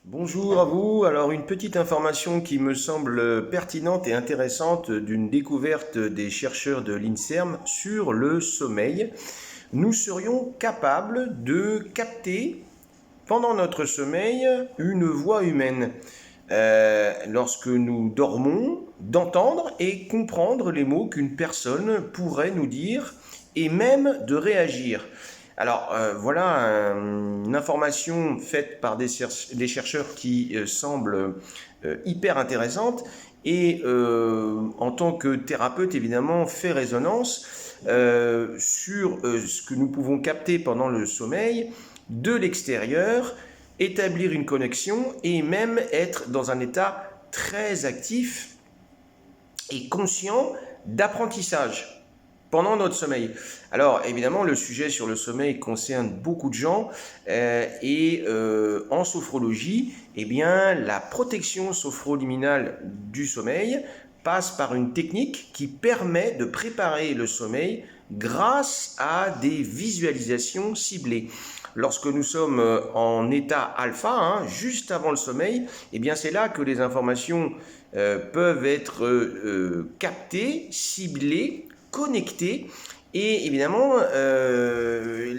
Bonjour à vous. Alors une petite information qui me semble pertinente et intéressante d'une découverte des chercheurs de l'INSERM sur le sommeil. Nous serions capables de capter pendant notre sommeil une voix humaine. Lorsque nous dormons, d'entendre et comprendre les mots qu'une personne pourrait nous dire et même de réagir. Alors voilà une information faite par des chercheurs qui semble hyper intéressante et en tant que thérapeute évidemment fait résonance sur ce que nous pouvons capter pendant le sommeil de l'extérieur, établir une connexion et même être dans un état très actif et conscient d'apprentissage pendant notre sommeil. Alors évidemment, le sujet sur le sommeil concerne beaucoup de gens et en sophrologie, eh bien, la protection sophroliminale du sommeil passe par une technique qui permet de préparer le sommeil grâce à des visualisations ciblées. Lorsque nous sommes en état alpha, juste avant le sommeil, eh bien c'est là que les informations peuvent être captées, ciblées, connectées. Et évidemment,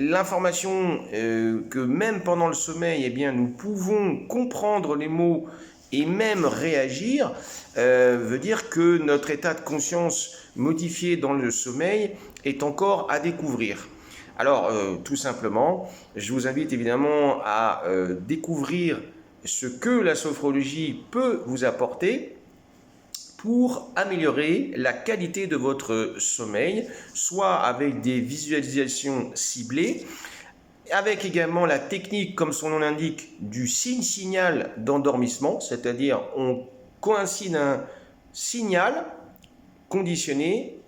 l'information que même pendant le sommeil, eh bien, nous pouvons comprendre les mots et même réagir, veut dire que notre état de conscience modifié dans le sommeil est encore à découvrir. Alors, tout simplement, je vous invite évidemment à découvrir ce que la sophrologie peut vous apporter pour améliorer la qualité de votre sommeil, soit avec des visualisations ciblées, avec également la technique, comme son nom l'indique, du signe-signal d'endormissement, c'est-à-dire on coïncide un signal conditionné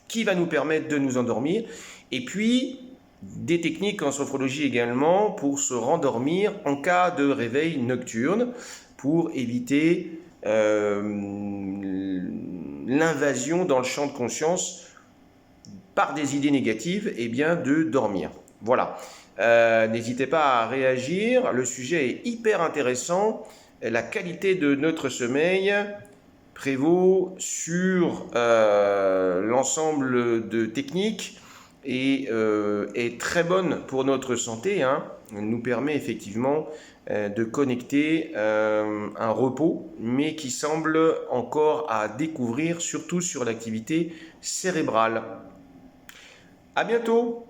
qui va nous permettre de nous endormir, et puis des techniques en sophrologie également pour se rendormir en cas de réveil nocturne, pour éviter l'invasion dans le champ de conscience par des idées négatives et bien de dormir. Voilà. N'hésitez pas à réagir, le sujet est hyper intéressant. La qualité de notre sommeil prévaut sur l'ensemble de techniques et est très bonne pour notre santé. Elle nous permet effectivement de connecter un repos, mais qui semble encore à découvrir, surtout sur l'activité cérébrale. À bientôt!